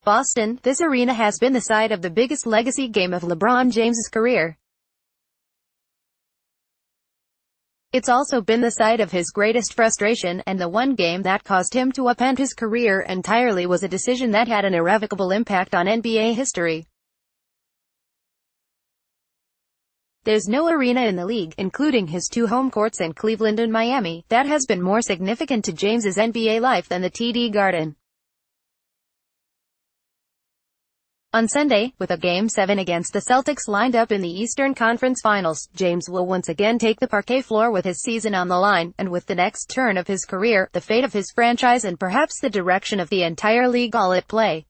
Boston, this arena has been the site of the biggest legacy game of LeBron James's career. It's also been the site of his greatest frustration, and the one game that caused him to upend his career entirely was a decision that had an irrevocable impact on NBA history. There's no arena in the league, including his two home courts in Cleveland and Miami, that has been more significant to James's NBA life than the TD Garden. On Sunday, with a Game 7 against the Celtics lined up in the Eastern Conference Finals, James will once again take the parquet floor with his season on the line, and with the next turn of his career, the fate of his franchise and perhaps the direction of the entire league all at play.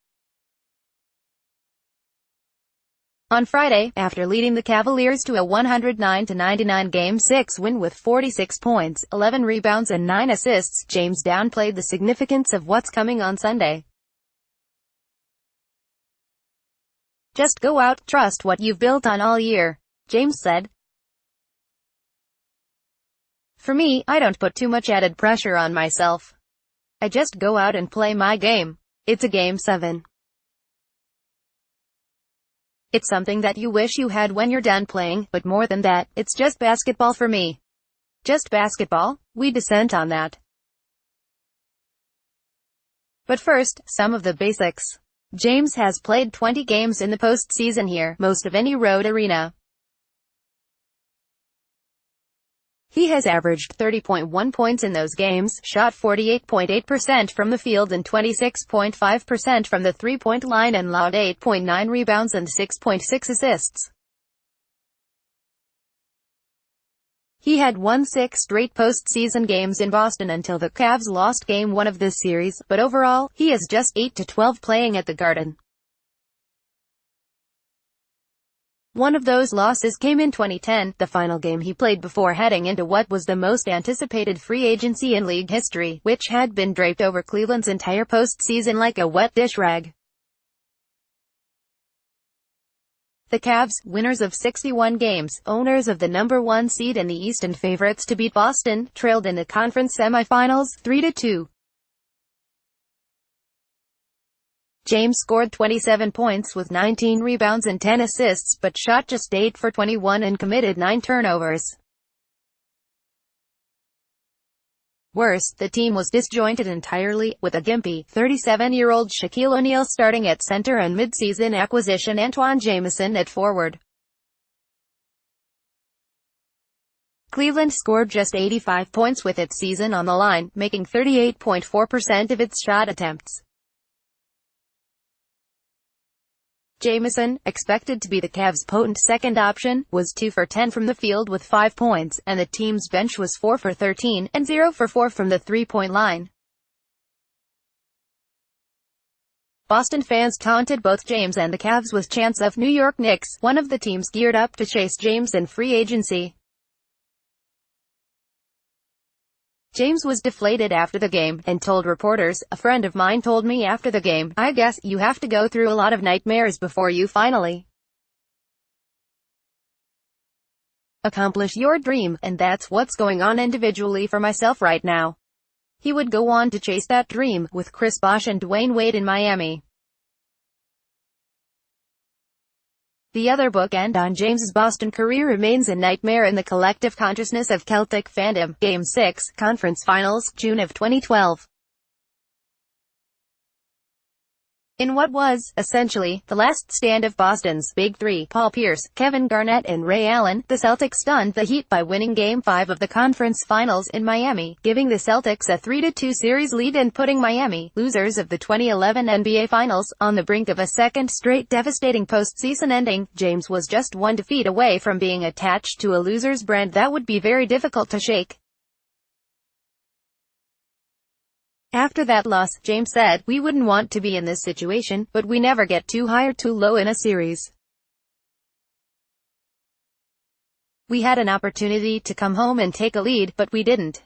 On Friday, after leading the Cavaliers to a 109-99 Game 6 win with 46 points, 11 rebounds and 9 assists, James downplayed the significance of what's coming on Sunday. "Just go out, trust what you've built on all year," James said. "For me, I don't put too much added pressure on myself. I just go out and play my game. It's a Game 7. It's something that you wish you had when you're done playing, but more than that, it's just basketball for me. Just basketball. We dissent on that. But first, some of the basics. James has played 20 games in the postseason here, most of any road arena. He has averaged 30.1 points in those games, shot 48.8% from the field and 26.5% from the three-point line, and allowed 8.9 rebounds and 6.6 assists. He had won 6 straight postseason games in Boston until the Cavs lost Game 1 of this series, but overall, he is just 8-12 playing at the Garden. One of those losses came in 2010, the final game he played before heading into what was the most anticipated free agency in league history, which had been draped over Cleveland's entire postseason like a wet dish rag. The Cavs, winners of 61 games, owners of the number 1 seed in the East and favorites to beat Boston, trailed in the conference semifinals, 3-2. James scored 27 points with 19 rebounds and 10 assists, but shot just 8 for 21 and committed 9 turnovers. Worse, the team was disjointed entirely, with a gimpy, 37-year-old Shaquille O'Neal starting at center and mid-season acquisition Antoine Jamison at forward. Cleveland scored just 85 points with its season on the line, making 38.4% of its shot attempts. Jamison, expected to be the Cavs' potent second option, was 2 for 10 from the field with 5 points, and the team's bench was 4 for 13, and 0 for 4 from the three-point line. Boston fans taunted both James and the Cavs with chants of "New York Knicks," one of the teams geared up to chase James in free agency. James was deflated after the game, and told reporters, "A friend of mine told me after the game, I guess you have to go through a lot of nightmares before you finally accomplish your dream, and that's what's going on individually for myself right now." He would go on to chase that dream, with Chris Bosh and Dwayne Wade in Miami. The other bookend on James's Boston career remains a nightmare in the collective consciousness of Celtic fandom. Game 6, Conference Finals, June of 2012. In what was, essentially, the last stand of Boston's Big Three, Paul Pierce, Kevin Garnett and Ray Allen, the Celtics stunned the Heat by winning Game 5 of the Conference Finals in Miami, giving the Celtics a 3-2 series lead and putting Miami, losers of the 2011 NBA Finals, on the brink of a second straight devastating postseason ending. James was just one defeat away from being attached to a loser's brand that would be very difficult to shake. After that loss, James said, "We wouldn't want to be in this situation, but we never get too high or too low in a series. We had an opportunity to come home and take a lead, but we didn't.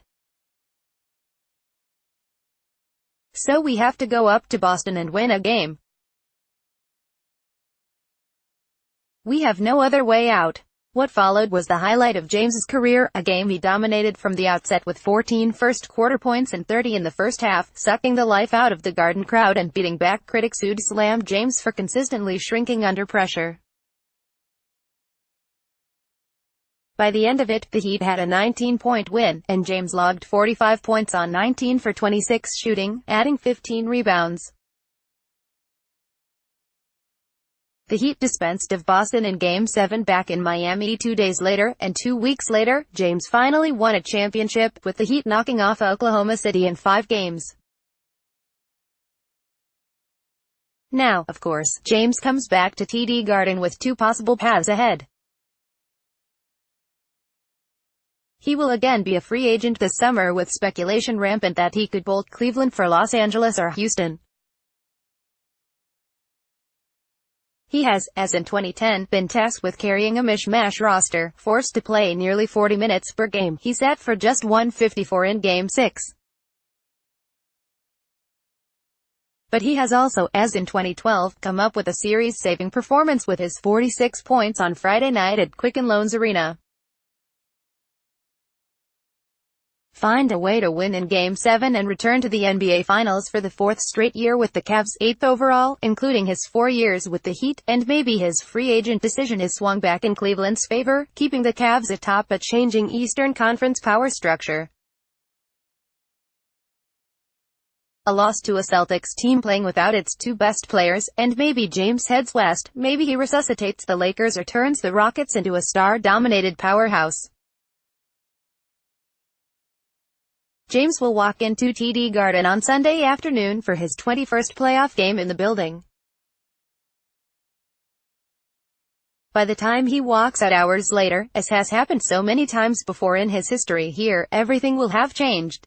So we have to go up to Boston and win a game. We have no other way out." What followed was the highlight of James's career, a game he dominated from the outset with 14 first-quarter points and 30 in the first half, sucking the life out of the Garden crowd and beating back critics who'd slammed James for consistently shrinking under pressure. By the end of it, the Heat had a 19-point win, and James logged 45 points on 19 for 26 shooting, adding 15 rebounds. The Heat dispensed of Boston in Game 7 back in Miami 2 days later, and 2 weeks later, James finally won a championship, with the Heat knocking off Oklahoma City in 5 games. Now, of course, James comes back to TD Garden with 2 possible paths ahead. He will again be a free agent this summer, with speculation rampant that he could bolt Cleveland for Los Angeles or Houston. He has, as in 2010, been tasked with carrying a mishmash roster, forced to play nearly 40 minutes per game. He sat for just 154 in Game 6. But he has also, as in 2012, come up with a series-saving performance with his 46 points on Friday night at Quicken Loans Arena. Find a way to win in Game 7 and return to the NBA Finals for the 4th straight year with the Cavs' 8th overall, including his 4 years with the Heat, and maybe his free agent decision is swung back in Cleveland's favor, keeping the Cavs atop a changing Eastern Conference power structure. A loss to a Celtics team playing without its 2 best players, and maybe James heads west, maybe he resuscitates the Lakers or turns the Rockets into a star-dominated powerhouse. James will walk into TD Garden on Sunday afternoon for his 21st playoff game in the building. By the time he walks out hours later, as has happened so many times before in his history here, everything will have changed.